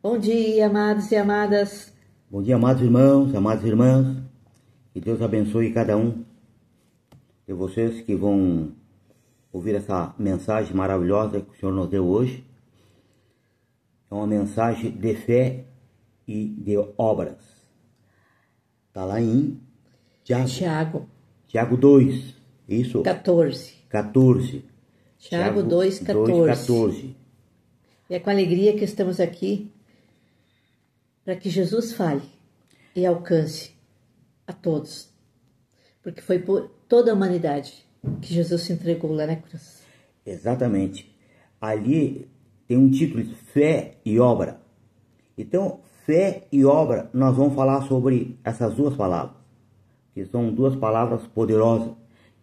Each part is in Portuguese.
Bom dia, amados e amadas. Bom dia, amados irmãos, amadas irmãs. Que Deus abençoe cada um de vocês que vão ouvir essa mensagem maravilhosa que o Senhor nos deu hoje. É uma mensagem de fé e de obras. Está lá em Tiago 2, isso? 14. Tiago 2, 14. E é com alegria que estamos aqui para que Jesus fale e alcance a todos. Porque foi por toda a humanidade que Jesus se entregou lá na cruz. Exatamente. Ali tem um título de fé e obra. Então, fé e obra, nós vamos falar sobre essas duas palavras. Que são duas palavras poderosas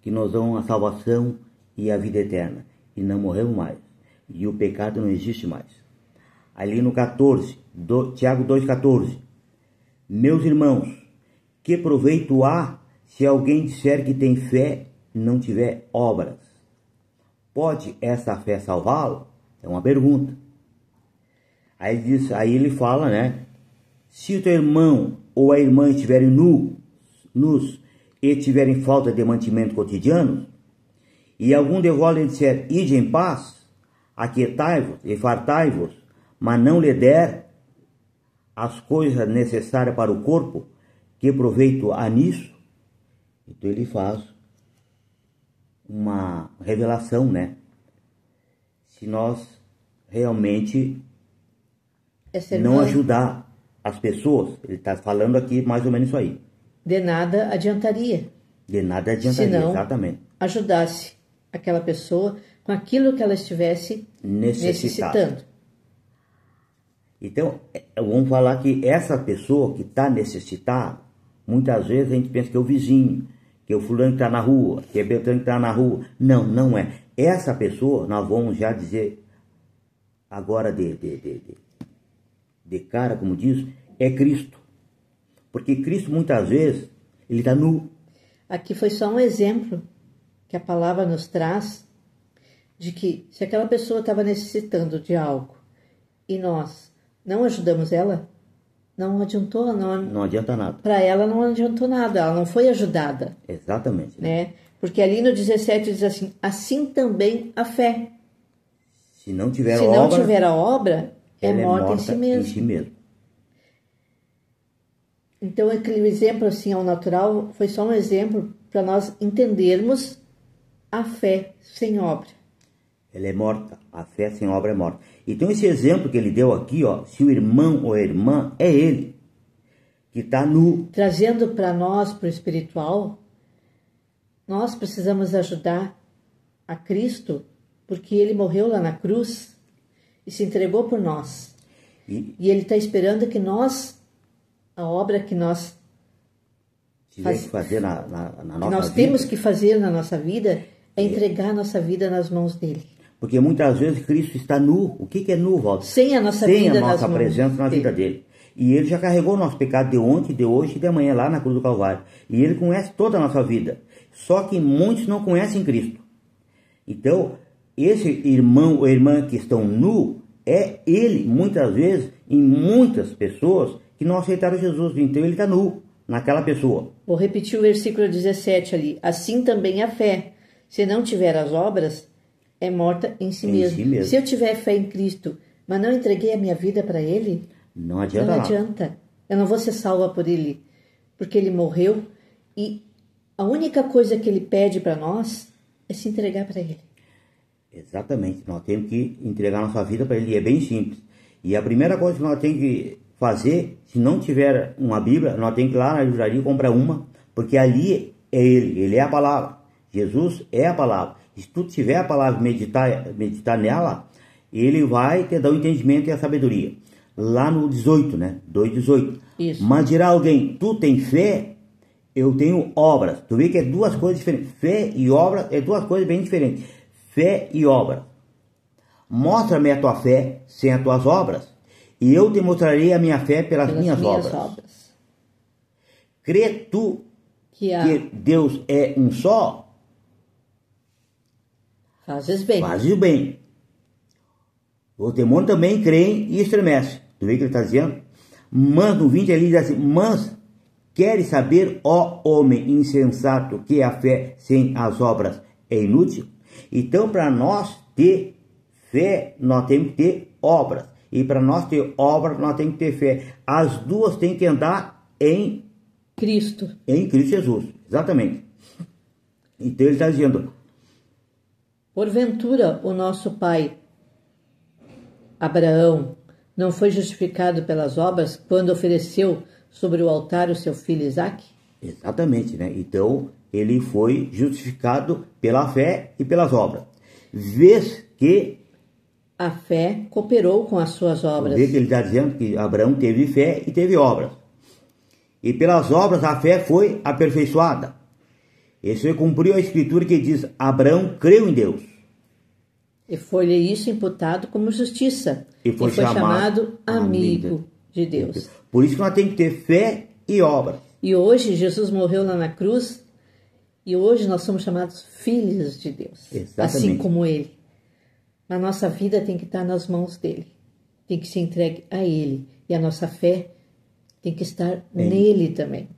que nos dão a salvação e a vida eterna. E não morremos mais. E o pecado não existe mais. Ali no 14, Tiago 2,14. Meus irmãos, que proveito há se alguém disser que tem fé e não tiver obras? Pode essa fé salvá-lo? É uma pergunta. Aí ele fala, né? Se o teu irmão ou a irmã estiverem nus e tiverem falta de mantimento cotidiano, e algum de vós lhe disser, ide em paz, aquietai-vos e fartai-vos, mas não lhe der as coisas necessárias para o corpo, que proveito há nisso? Então ele faz uma revelação, né? Se nós realmente não ajudar as pessoas, ele está falando aqui mais ou menos isso aí. De nada adiantaria. De nada adiantaria, se não exatamente. Ajudasse aquela pessoa com aquilo que ela estivesse necessitando. Então, vamos falar que essa pessoa que está necessitada, muitas vezes a gente pensa que é o vizinho, que é o fulano que está na rua, que é Beltrano que está na rua. Não, não é. Essa pessoa, nós vamos já dizer agora de cara, como diz, é Cristo. Porque Cristo, muitas vezes, ele está nu. Aqui foi só um exemplo que a palavra nos traz de que se aquela pessoa estava necessitando de algo e nós não ajudamos ela, não adiantou, não adianta nada. Para ela não adiantou nada, ela não foi ajudada. Exatamente. Né? Porque ali no 17 diz assim, assim também a fé. Se não tiver a obra, é morta em si mesmo. Então aquele exemplo assim ao natural foi só um exemplo para nós entendermos a fé sem obra. Ela é morta, a fé sem obra é morta. Então esse exemplo que ele deu aqui, ó, se o irmão ou a irmã é ele, que está nu. Trazendo para nós, para o espiritual, nós precisamos ajudar a Cristo, porque ele morreu lá na cruz e se entregou por nós. E ele está esperando que nós, a obra que nós fazer na nossa que nós vida, temos que fazer na nossa vida, é entregar a nossa vida nas mãos dele. Porque muitas vezes Cristo está nu. O que é nu, Walter? Sem a nossa presença na vida dele. E ele já carregou o nosso pecado de ontem, de hoje e de amanhã lá na cruz do Calvário. E ele conhece toda a nossa vida. Só que muitos não conhecem Cristo. Então, esse irmão ou irmã que estão nu, é ele, muitas vezes, em muitas pessoas que não aceitaram Jesus. Então ele está nu naquela pessoa. Vou repetir o versículo 17 ali. Assim também a fé, se não tiver as obras, é morta em si mesmo. Se eu tiver fé em Cristo, mas não entreguei a minha vida para ele, não adianta. Eu não vou ser salva por ele, porque ele morreu e a única coisa que ele pede para nós é se entregar para ele. Exatamente. Nós temos que entregar nossa vida para ele. É bem simples. E a primeira coisa que nós temos que fazer, se não tiver uma Bíblia, nós temos que ir lá na livraria comprar uma, porque ali é ele é a palavra. Jesus é a palavra. Se tu tiver a palavra, meditar nela, ele vai te dar o entendimento e a sabedoria. Lá no 18, né? 2,18. Isso. Mas dirá alguém, tu tem fé, eu tenho obras. Tu vê que é duas coisas diferentes. Fé e obra é duas coisas bem diferentes. Fé e obra. Mostra-me a tua fé sem as tuas obras, e eu te mostrarei a minha fé pelas minhas obras. Crê tu que Deus é um só? Fazes bem. Fazes bem. Os demônios também creem e estremecem. Tu vê que ele está dizendo? Mas no 20 ele diz assim, mas queres saber, ó homem insensato, que a fé sem as obras é inútil? Então, para nós ter fé, nós temos que ter obras. E para nós ter obras, nós temos que ter fé. As duas têm que andar em Cristo. Em Cristo Jesus, exatamente. Então ele está dizendo: porventura o nosso pai Abraão não foi justificado pelas obras quando ofereceu sobre o altar o seu filho Isaque? Exatamente, né? Então ele foi justificado pela fé e pelas obras. Vês que a fé cooperou com as suas obras. Vê que ele está dizendo que Abraão teve fé e teve obras. E pelas obras a fé foi aperfeiçoada. Isso cumpriu a escritura que diz: Abraão creu em Deus. E foi-lhe isso imputado como justiça. E foi chamado amigo de Deus. Por isso que nós temos que ter fé e obra. E hoje Jesus morreu lá na cruz. E hoje nós somos chamados filhos de Deus. Exatamente. Assim como Ele. A nossa vida tem que estar nas mãos dEle. Tem que ser entregue a Ele. E a nossa fé tem que estar nele também.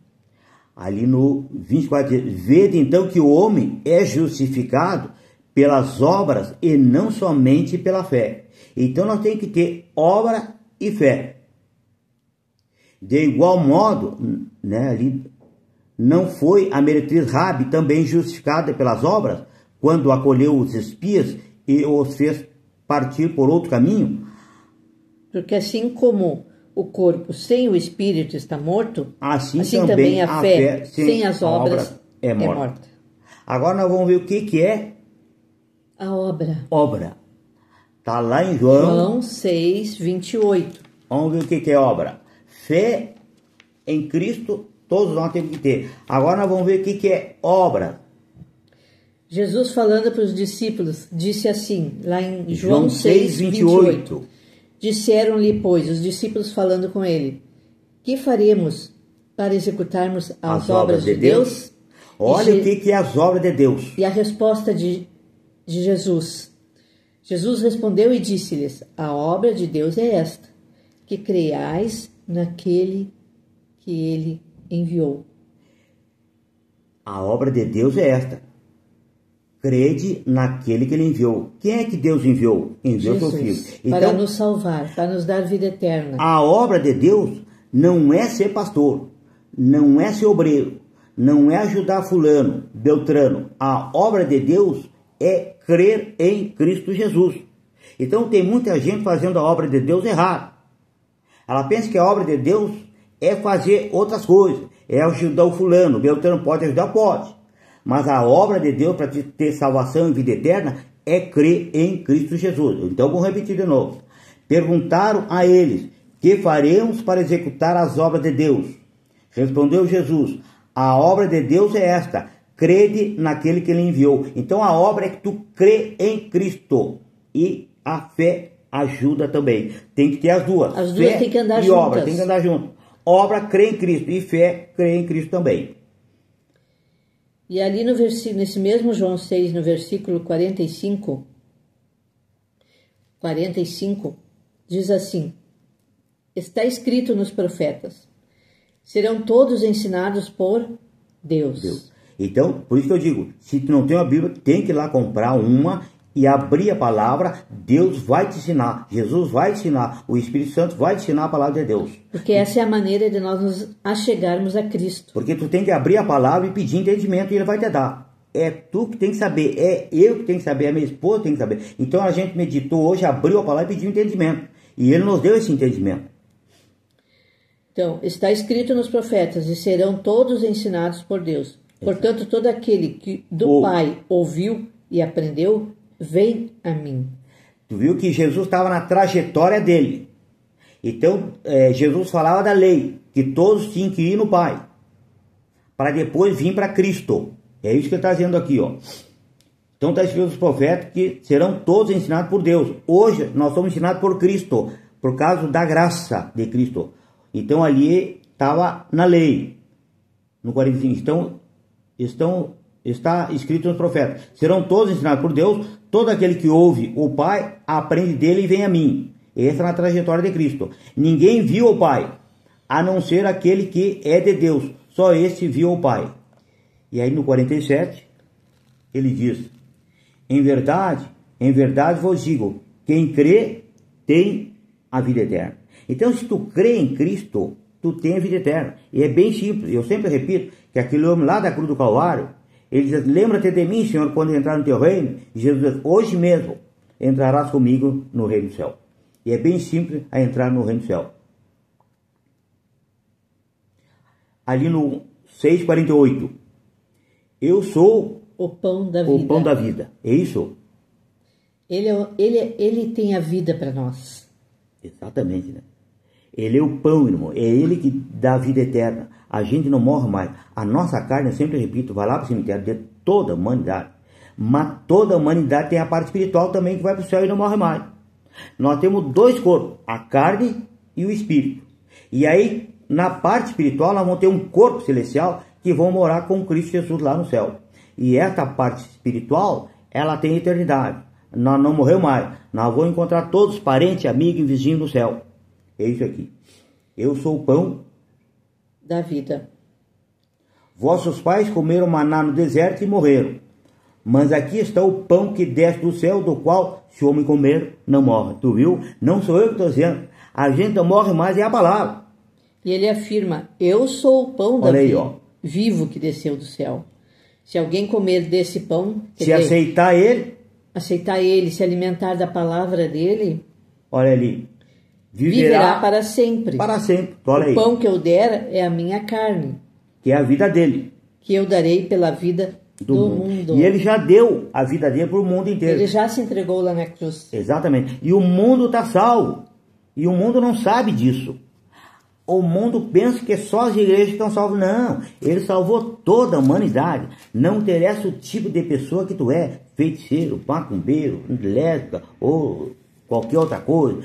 Ali no 24, vede então que o homem é justificado pelas obras e não somente pela fé. Então nós temos que ter obra e fé. De igual modo, né, ali não foi a meretriz Rabi também justificada pelas obras, quando acolheu os espias e os fez partir por outro caminho? Porque assim como o corpo sem o espírito está morto, assim também a fé sem as obras é morta. Agora nós vamos ver o que é a obra. Obra. Está lá em João 6, 28. Vamos ver o que é obra. Fé em Cristo, todos nós temos que ter. Agora nós vamos ver o que é obra. Jesus falando para os discípulos, disse assim, lá em João 6, 28. Disseram-lhe, pois, os discípulos falando com ele: que faremos para executarmos as obras de Deus? Olha o que é as obras de Deus. E a resposta de Jesus. Jesus respondeu e disse-lhes: a obra de Deus é esta, que creiais naquele que ele enviou. A obra de Deus é esta: crede naquele que ele enviou. Quem é que Deus enviou? Enviou seu filho. Então, para nos salvar, para nos dar vida eterna. A obra de Deus não é ser pastor, não é ser obreiro, não é ajudar fulano, beltrano. A obra de Deus é crer em Cristo Jesus. Então tem muita gente fazendo a obra de Deus errado. Ela pensa que a obra de Deus é fazer outras coisas, é ajudar o fulano, o beltrano pode ajudar, pode. Mas a obra de Deus para ter salvação e vida eterna é crer em Cristo Jesus. Então vou repetir de novo. Perguntaram a eles: que faremos para executar as obras de Deus? Respondeu Jesus: a obra de Deus é esta, crede naquele que ele enviou. Então a obra é que tu crê em Cristo. E a fé ajuda também. Tem que ter as duas. As duas tem que andar juntas. E obra tem que andar junto. Obra crê em Cristo e fé crê em Cristo também. E ali no nesse mesmo João 6, no versículo 45, diz assim: está escrito nos profetas, serão todos ensinados por Deus. Então, por isso que eu digo, se tu não tem uma Bíblia, tem que ir lá comprar uma e abrir a palavra. Deus vai te ensinar, Jesus vai te ensinar, o Espírito Santo vai te ensinar a palavra de Deus. Porque essa é a maneira de nós nos achegarmos a Cristo. Porque tu tem que abrir a palavra e pedir entendimento e Ele vai te dar. É tu que tem que saber, é eu que tenho que saber, a minha esposa tem que saber. Então a gente meditou hoje, abriu a palavra e pediu entendimento. E Ele nos deu esse entendimento. Então, está escrito nos profetas, e serão todos ensinados por Deus. Portanto, todo aquele que do Pai ouviu e aprendeu, vem a mim. Tu viu que Jesus estava na trajetória dele. Então, Jesus falava da lei, que todos tinham que ir no Pai, para depois vir para Cristo. É isso que ele está dizendo aqui, ó. Então está escrito nos profetas que serão todos ensinados por Deus. Hoje nós somos ensinados por Cristo, por causa da graça de Cristo. Então ali estava na lei, no 45. Então está escrito nos profetas: serão todos ensinados por Deus. Todo aquele que ouve o Pai aprende dele e vem a mim. Essa é a trajetória de Cristo. Ninguém viu o Pai, a não ser aquele que é de Deus. Só esse viu o Pai. E aí no 47, ele diz: em verdade vos digo, quem crê tem a vida eterna. Então, se tu crê em Cristo, tu tem a vida eterna. E é bem simples. Eu sempre repito que aquele homem lá da cruz do Calvário, ele diz: lembra-te de mim, Senhor, quando entrar no teu reino. E Jesus diz: hoje mesmo entrarás comigo no reino do céu. E é bem simples a entrar no reino do céu. Ali no 6,48, eu sou o pão da vida. O pão da vida. É isso? Ele tem a vida para nós. Exatamente, né? Ele é o pão, irmão. É ele que dá a vida eterna. A gente não morre mais. A nossa carne, eu sempre repito, vai lá para o cemitério de toda a humanidade. Mas toda a humanidade tem a parte espiritual também que vai para o céu e não morre mais. Nós temos dois corpos, a carne e o espírito. E aí, na parte espiritual, nós vamos ter um corpo celestial que vão morar com Cristo Jesus lá no céu. E essa parte espiritual, ela tem eternidade. Nós não morremos mais. Nós vamos encontrar todos os parentes, amigos e vizinhos no céu. É isso aqui. Eu sou o pão da vida. Vossos pais comeram maná no deserto e morreram. Mas aqui está o pão que desce do céu, do qual, se o homem comer, não morre. Tu viu? Não sou eu que estou dizendo. A gente não morre mais, é a palavra. E ele afirma: eu sou o pão da vida, vivo que desceu do céu. Se alguém comer desse pão, se aceitar ele, se alimentar da palavra dele, olha ali, viverá para sempre. Para sempre. Olha aí. O pão que eu der é a minha carne, que é a vida dele, que eu darei pela vida do mundo. E ele já deu a vida dele para o mundo inteiro. Ele já se entregou lá na cruz. Exatamente. E o mundo está salvo. E o mundo não sabe disso. O mundo pensa que é só as igrejas que estão salvas. Não, ele salvou toda a humanidade. Não interessa o tipo de pessoa que tu é, feiticeiro, macumbeiro, lésbica ou qualquer outra coisa,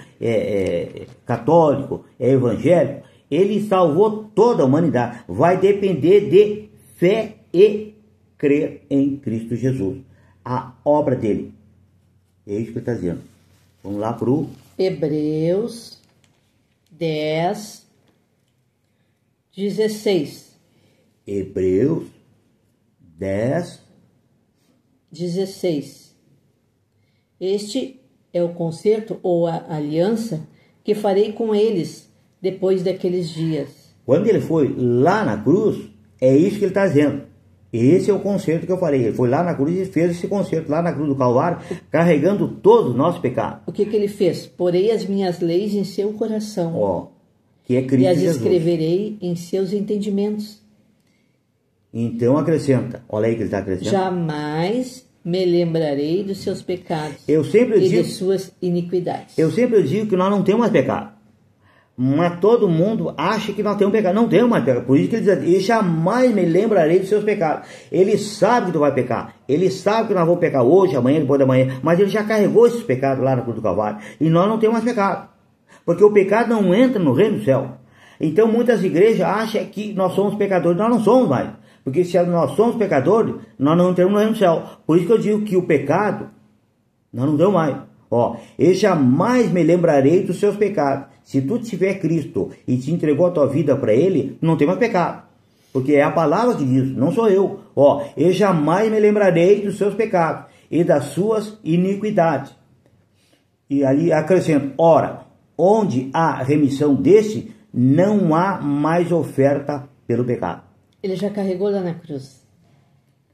católico, evangélico. Ele salvou toda a humanidade. Vai depender de fé e crer em Cristo Jesus, a obra dele. É isso que ele está dizendo. Vamos lá para o Hebreus 10, 16. Hebreus 10, 16. Este é o concerto ou a aliança que farei com eles depois daqueles dias. Quando ele foi lá na cruz, é isso que ele está dizendo. Esse é o concerto que eu falei. Ele foi lá na cruz e fez esse concerto lá na cruz do Calvário, carregando todos os nossos pecados. O que ele fez? Porei as minhas leis em seu coração. Que é Cristo e as Jesus. Escreverei em seus entendimentos. Então acrescenta. Olha aí que ele está acrescentando. Jamais me lembrarei dos seus pecados e de suas iniquidades. Eu sempre digo que nós não temos mais pecado. Mas todo mundo acha que nós temos pecado. Não temos mais pecado. Por isso que ele diz: e jamais me lembrarei dos seus pecados. Ele sabe que tu vai pecar. Ele sabe que nós vamos pecar hoje, amanhã, depois da manhã. Mas ele já carregou esses pecados lá na cruz do Calvário. E nós não temos mais pecado. Porque o pecado não entra no reino do céu. Então muitas igrejas acham que nós somos pecadores. Nós não somos mais. Porque se nós somos pecadores, nós não entramos no reino do céu. Por isso que eu digo que o pecado, nós não deu mais. Eu jamais me lembrarei dos seus pecados. Se tu tiver Cristo e te entregou a tua vida para Ele, não tem mais pecado. Porque é a palavra que diz, não sou eu. Eu jamais me lembrarei dos seus pecados e das suas iniquidades. E ali acrescento: ora, onde há remissão deste, não há mais oferta pelo pecado. Ele já carregou lá na cruz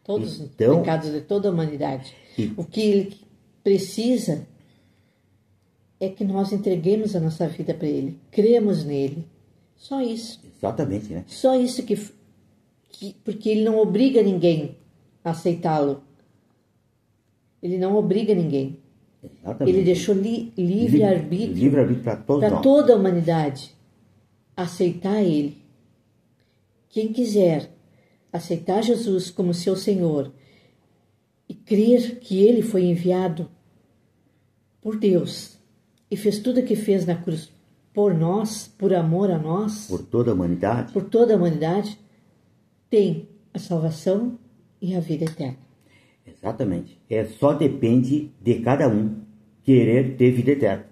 todos os pecados de toda a humanidade. O que ele precisa é que nós entreguemos a nossa vida para Ele, cremos nele. Só isso. Exatamente, né? Só isso porque Ele não obriga ninguém a aceitá-lo. Ele não obriga ninguém. Exatamente. Ele deixou livre-arbítrio para toda a humanidade aceitar Ele. Quem quiser aceitar Jesus como seu Senhor e crer que Ele foi enviado por Deus e fez tudo o que fez na cruz por nós, por amor a nós, por toda a humanidade, tem a salvação e a vida eterna. Exatamente. Só depende de cada um querer ter vida eterna.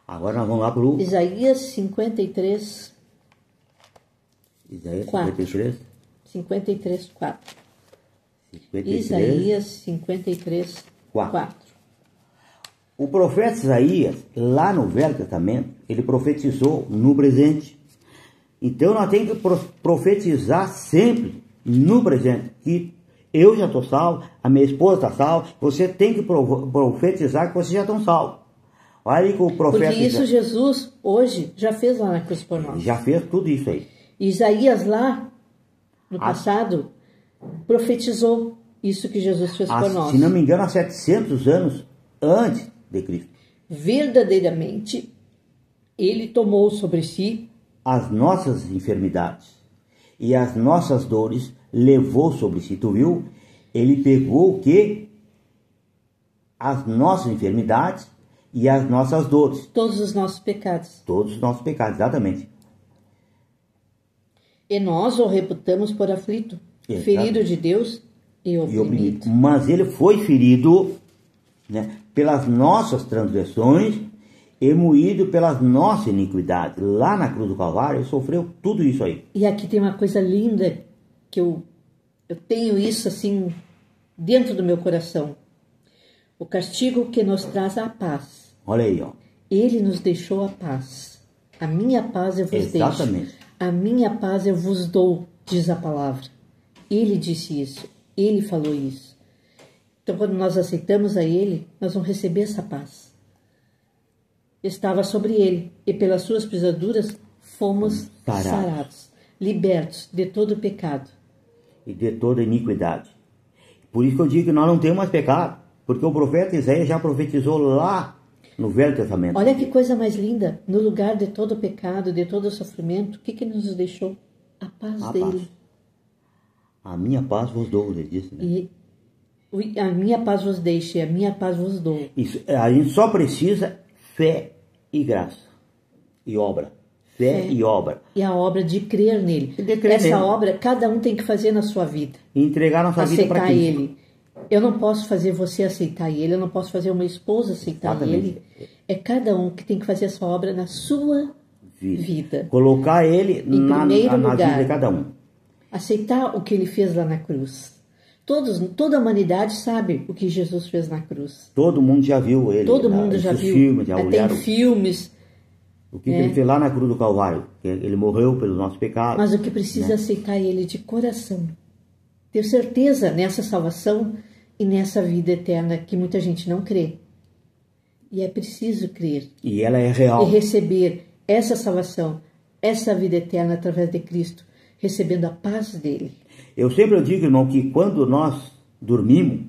Agora nós vamos lá para o... Isaías 53. Isaías 53. 53, 4. Isaías 53, 4. O profeta Isaías, lá no Velho Testamento, ele profetizou no presente. Então nós temos que profetizar sempre no presente. Que eu já estou salvo, a minha esposa está salva. Você tem que profetizar que vocês já estão salvos. Olha aí que o profeta... Porque isso Jesus hoje já fez lá na cruz por nós. Já fez tudo isso aí. Isaías lá, no passado, profetizou isso que Jesus fez por nós. Se não me engano, há 700 anos antes de Cristo. Verdadeiramente, ele tomou sobre si as nossas enfermidades e as nossas dores, levou sobre si. Tu viu? Ele pegou o quê? As nossas enfermidades e as nossas dores. Todos os nossos pecados. Todos os nossos pecados, exatamente. E nós o reputamos por aflito, ferido de Deus e oprimido. Mas ele foi ferido, né, pelas nossas transgressões e moído pelas nossas iniquidades. Lá na cruz do Calvário, ele sofreu tudo isso aí. E aqui tem uma coisa linda, que eu tenho isso assim, dentro do meu coração. O castigo que nos traz a paz. Olha aí, ó. Ele nos deixou a paz. A minha paz eu vos deixo. A minha paz eu vos dou, diz a palavra. Ele disse isso. Ele falou isso. Então, quando nós aceitamos a Ele, nós vamos receber essa paz. Estava sobre Ele, e pelas suas pisaduras fomos sarados, libertos de todo o pecado. E de toda iniquidade. Por isso que eu digo que nós não temos mais pecado, porque o profeta Isaías já profetizou lá no Velho Testamento. Olha que coisa mais linda. No lugar de todo o pecado, de todo o sofrimento, o que nos deixou? A paz dele. Paz. A minha paz vos dou, ele disse, né? E a minha paz vos deixo, e a minha paz vos dou. Isso, a gente só precisa fé e graça. E obra. Fé e obra. E a obra de crer nele. Essa obra, cada um tem que fazer na sua vida. E entregar nossa vida para Cristo. Aceitar Ele. Eu não posso fazer você aceitar Ele, eu não posso fazer uma esposa aceitar Ele. É cada um que tem que fazer essa obra na sua vida. Colocar Ele na vida de cada um. Aceitar o que Ele fez lá na cruz. Toda a humanidade sabe o que Jesus fez na cruz. Todo mundo já viu Ele. Todo mundo já viu. Filmes, já olharam. Tem filmes. O que Ele fez lá na cruz do Calvário. Ele morreu pelos nossos pecados. Mas o que precisa é aceitar Ele de coração. Ter certeza nessa salvação e nessa vida eterna que muita gente não crê. E é preciso crer. E ela é real. E receber essa salvação, essa vida eterna através de Cristo, recebendo a paz dele. Eu sempre digo, irmão, que quando nós dormimos,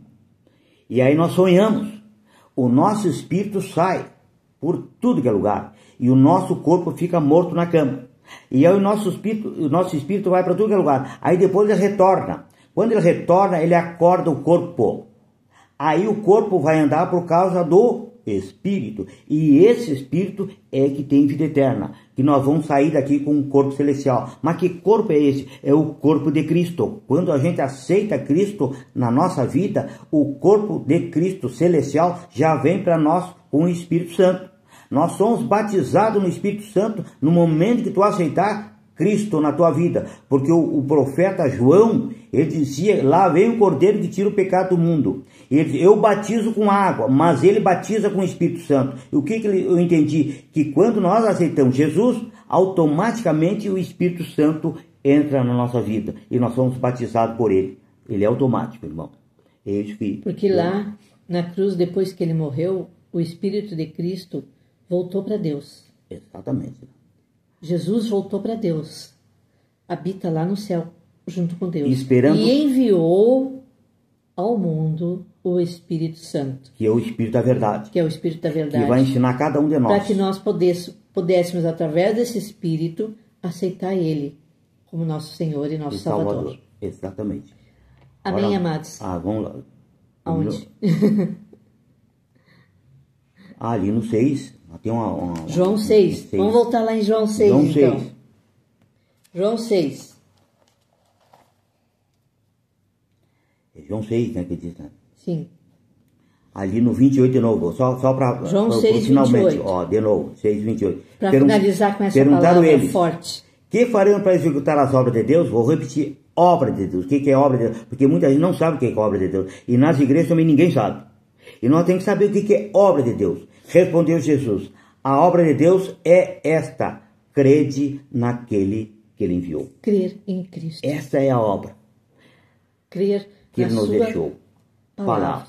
e aí nós sonhamos, o nosso espírito sai por tudo que é lugar, e o nosso corpo fica morto na cama. E aí o nosso espírito vai para tudo que é lugar. Aí depois ele retorna. Quando ele retorna, ele acorda o corpo. Aí o corpo vai andar por causa do espírito. E esse espírito é que tem vida eterna. Que nós vamos sair daqui com um corpo celestial. Mas que corpo é esse? É o corpo de Cristo. Quando a gente aceita Cristo na nossa vida, o corpo de Cristo celestial já vem para nós com o Espírito Santo. Nós somos batizados no Espírito Santo no momento que tu aceitar Cristo na tua vida, porque o profeta João, ele dizia, lá vem o Cordeiro que tira o pecado do mundo. Ele diz, eu batizo com água, mas ele batiza com o Espírito Santo. E o que eu entendi? Que quando nós aceitamos Jesus, automaticamente o Espírito Santo entra na nossa vida e nós somos batizados por ele. Ele é automático, irmão. É isso que... Porque lá na cruz, depois que ele morreu, o Espírito de Cristo voltou para Deus. Exatamente. Jesus voltou para Deus, habita lá no céu, junto com Deus. E enviou ao mundo o Espírito Santo. Que é o Espírito da verdade. Que é o Espírito da verdade. Que vai ensinar cada um de nós. Para que nós pudéssemos, através desse Espírito, aceitar Ele como nosso Senhor e nosso Salvador. Exatamente. Amém, amados? Vamos lá. Aonde? Ali no 6... Tem João 6. Vamos voltar lá em João 6, João então. 6. João 6. É João 6, né, que diz, né? Sim. Ali no 28 de novo, só para João 6, finalmente, 28. ó, de novo, 6, 28. Para finalizar com essa palavra eles, forte. Que faremos para executar as obras de Deus? Vou repetir, obra de Deus. O que é obra de Deus? Porque muita gente não sabe o que é obra de Deus. E nas igrejas também ninguém sabe. E nós temos que saber o que é obra de Deus. Respondeu Jesus, a obra de Deus é esta, crede naquele que ele enviou. Crer em Cristo. Essa é a obra. Crer que ele na nos sua deixou. palavra.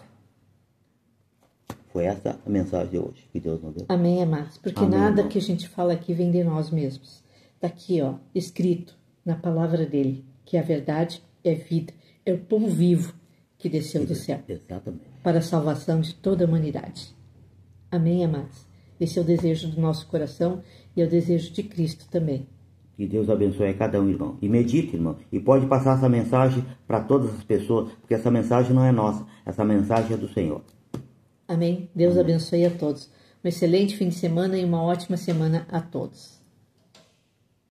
Foi essa a mensagem de hoje que Deus nos deu. Amém, amados. Porque Amém, nada irmão. que a gente fala aqui vem de nós mesmos. Está aqui, ó, escrito na palavra dele, que a verdade é vida, é o pão vivo que desceu do céu. Exatamente. Para a salvação de toda a humanidade. Amém, amados? Esse é o desejo do nosso coração e é o desejo de Cristo também. Que Deus abençoe a cada um, irmão. E medite, irmão. E pode passar essa mensagem para todas as pessoas, porque essa mensagem não é nossa. Essa mensagem é do Senhor. Amém? Deus abençoe a todos. Um excelente fim de semana e uma ótima semana a todos.